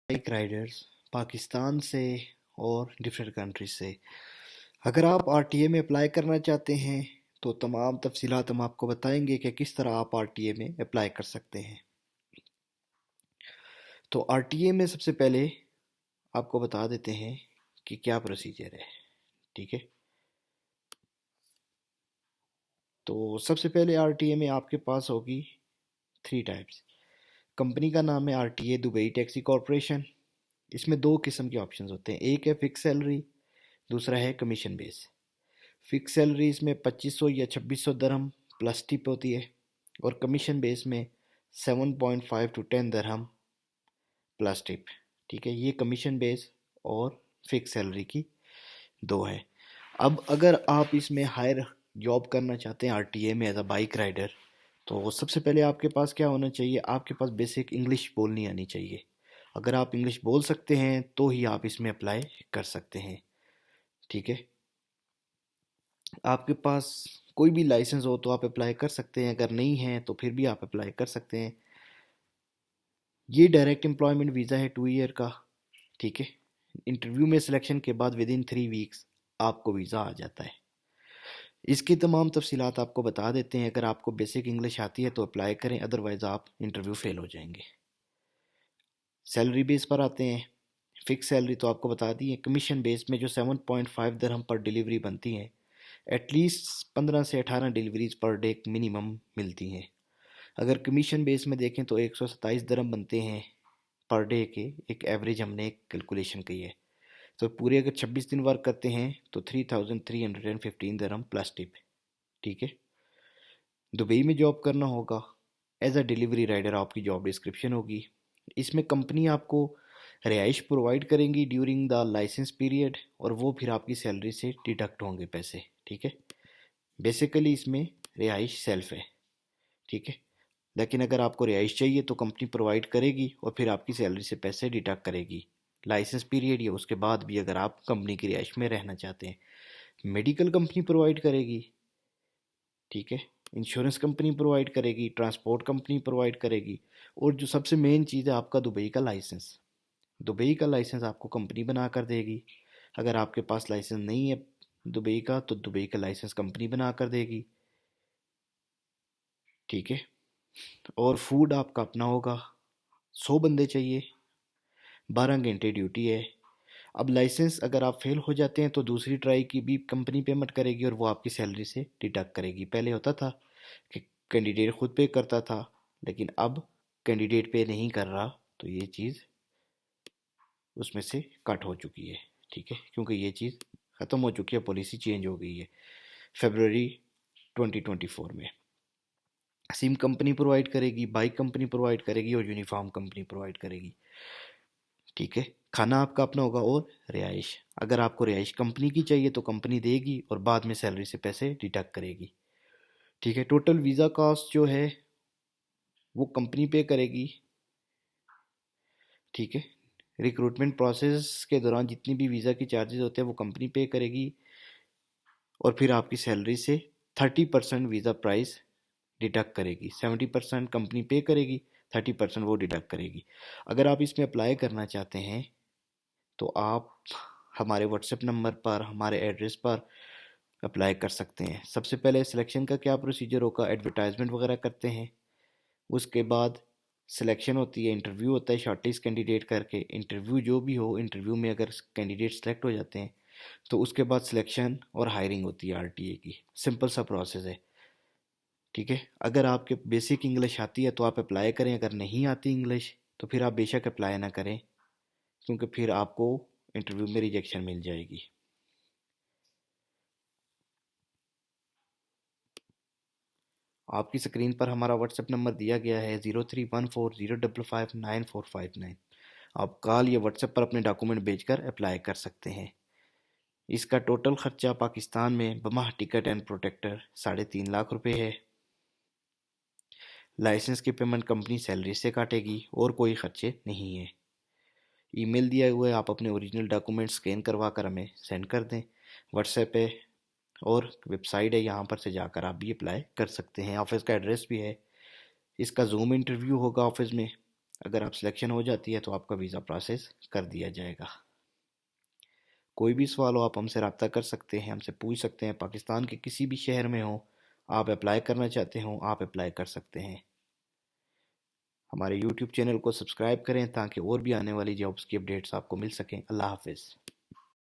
Bike Riders Pakistan से और different country से। अगर आप आरटीए में अप्लाई करना चाहते हैं तो तमाम तफसीलात हम आपको बताएंगे कि किस तरह आप आरटीए में अप्लाई कर सकते हैं। तो आरटीए में सबसे पहले आपको बता देते हैं कि क्या प्रोसीजर है। ठीक है, तो सबसे पहले आरटीए में आपके पास होगी थ्री टाइप्स। कंपनी का नाम है आरटीए दुबई टैक्सी कॉरपोरेशन। इसमें दो किस्म के ऑप्शंस होते हैं, एक है फिक्स सैलरी, दूसरा है कमीशन बेस। फिक्स सैलरी इसमें 2500 या 2600 दरहम प्लस टिप होती है, और कमीशन बेस में 7.5 टू 10 दरहम प्लस टिप। ठीक है, ये कमीशन बेस और फिक्स सैलरी की दो है। अब अगर आप इसमें हायर जॉब करना चाहते हैं आरटीए में एज अ बाइक राइडर, तो सबसे पहले आपके पास क्या होना चाहिए, आपके पास बेसिक इंग्लिश बोलनी आनी चाहिए। अगर आप इंग्लिश बोल सकते हैं तो ही आप इसमें अप्लाई कर सकते हैं। ठीक है, आपके पास कोई भी लाइसेंस हो तो आप अप्लाई कर सकते हैं, अगर नहीं है तो फिर भी आप अप्लाई कर सकते हैं। ये डायरेक्ट एम्प्लॉयमेंट वीज़ा है 2 ईयर का। ठीक है, इंटरव्यू में सिलेक्शन के बाद विद इन 3 वीक्स आपको वीज़ा आ जाता है। इसकी तमाम तफसीलात आपको बता देते हैं। अगर आपको बेसिक इंग्लिश आती है तो अप्लाई करें, अदरवाइज़ आप इंटरव्यू फेल हो जाएंगे। सैलरी बेस पर आते हैं। फिक्स सैलरी तो आपको बता दी है। कमीशन बेस में जो 7.5 दरहम पर डिलीवरी बनती है, एटलीस्ट 15 से 18 डिलीवरीज पर डे मिनिमम मिलती हैं। अगर कमीशन बेस में देखें तो 127 दरम बनते हैं पर डे के, एक एवरेज हमने एक कैलकुलेशन की है। तो पूरे अगर 26 दिन वर्क करते हैं तो 3315 दरम प्लस टिप। ठीक है, दुबई में जॉब करना होगा एज अ डिलीवरी राइडर, आपकी जॉब डिस्क्रिप्शन होगी। इसमें कंपनी आपको रिहाइश प्रोवाइड करेंगी ड्यूरिंग द लाइसेंस पीरियड, और वो फिर आपकी सैलरी से डिडक्ट होंगे पैसे। ठीक है, बेसिकली इसमें रिहाइश सेल्फ है। ठीक है, लेकिन अगर आपको रिहाइश चाहिए तो कंपनी प्रोवाइड करेगी और फिर आपकी सैलरी से पैसे डिडक्ट करेगी लाइसेंस पीरियड या उसके बाद भी, अगर आप कंपनी की रिहाइश में रहना चाहते हैं। मेडिकल कंपनी प्रोवाइड करेगी। ठीक है, इंश्योरेंस कंपनी प्रोवाइड करेगी, ट्रांसपोर्ट कंपनी प्रोवाइड करेगी, और जो सबसे मेन चीज़ है आपका दुबई का लाइसेंस। दुबई का लाइसेंस आपको कंपनी बना कर देगी। अगर आपके पास लाइसेंस नहीं है दुबई का तो दुबई का लाइसेंस कंपनी बना कर देगी। ठीक है, और फूड आपका अपना होगा। 100 बंदे चाहिए, 12 घंटे ड्यूटी है। अब लाइसेंस अगर आप फेल हो जाते हैं तो दूसरी ट्राई की भी कंपनी पेमेंट करेगी और वो आपकी सैलरी से डिडक्ट करेगी। पहले होता था कि कैंडिडेट खुद पे करता था, लेकिन अब कैंडिडेट पे नहीं कर रहा, तो ये चीज़ उसमें से कट हो चुकी है। ठीक है, क्योंकि ये चीज़ ख़त्म हो चुकी है, पॉलिसी चेंज हो गई है फरवरी 2024 में। सिम कंपनी प्रोवाइड करेगी, बाइक कंपनी प्रोवाइड करेगी और यूनिफॉर्म कंपनी प्रोवाइड करेगी। ठीक है, खाना आपका अपना होगा, और रिहाइश अगर आपको रिहाइश कंपनी की चाहिए तो कंपनी देगी और बाद में सैलरी से पैसे डिडक्ट करेगी। ठीक है, टोटल वीज़ा कॉस्ट जो है वो कंपनी पे करेगी। ठीक है, रिक्रूटमेंट प्रोसेस के दौरान जितनी भी वीज़ा की चार्जेस होते हैं वो कंपनी पे करेगी, और फिर आपकी सैलरी से 30% वीज़ा प्राइस डिडक्ट करेगी। 70% कंपनी पे करेगी, 30% वो डिडक्ट करेगी। अगर आप इसमें अप्लाई करना चाहते हैं तो आप हमारे व्हाट्सएप नंबर पर, हमारे एड्रेस पर अप्लाई कर सकते हैं। सबसे पहले सिलेक्शन का क्या प्रोसीजर होगा, एडवर्टाइजमेंट वगैरह करते हैं, उसके बाद सिलेक्शन होती है, इंटरव्यू होता है शॉर्टलिस्ट कैंडिडेट करके। इंटरव्यू जो भी हो, इंटरव्यू में अगर कैंडिडेट सेलेक्ट हो जाते हैं तो उसके बाद सिलेक्शन और हायरिंग होती है आरटीए की। सिंपल सा प्रोसेस है। ठीक है, अगर आपके बेसिक इंग्लिश आती है तो आप अप्लाई करें, अगर नहीं आती इंग्लिश तो फिर आप बेशक अप्लाई ना करें, क्योंकि फिर आपको इंटरव्यू में रिजेक्शन मिल जाएगी। आपकी स्क्रीन पर हमारा व्हाट्सएप नंबर दिया गया है 03140559 आप कॉल या व्हाट्सएप पर अपने डॉक्यूमेंट भेजकर अप्लाई कर सकते हैं। इसका टोटल खर्चा पाकिस्तान में बमा टिकट एंड प्रोटेक्टर 3.5 लाख रुपए है। लाइसेंस की पेमेंट कंपनी सैलरी से काटेगी और कोई खर्चे नहीं है। ईमेल दिया हुआ है, आप अपने ओरिजिनल डॉक्यूमेंट स्कैन करवा कर हमें सेंड कर दें व्हाट्सएप पे, और वेबसाइट है, यहाँ पर से जाकर आप भी अप्लाई कर सकते हैं। ऑफिस का एड्रेस भी है। इसका जूम इंटरव्यू होगा ऑफिस में, अगर आप सिलेक्शन हो जाती है तो आपका वीज़ा प्रोसेस कर दिया जाएगा। कोई भी सवाल हो आप हमसे रब्ता कर सकते हैं, हमसे पूछ सकते हैं। पाकिस्तान के किसी भी शहर में हो, आप अप्लाई करना चाहते हो, आप अप्लाई कर सकते हैं। हमारे यूट्यूब चैनल को सब्सक्राइब करें ताकि और भी आने वाली जॉब्स की अपडेट्स आपको मिल सकें। अल्लाह हाफिज़।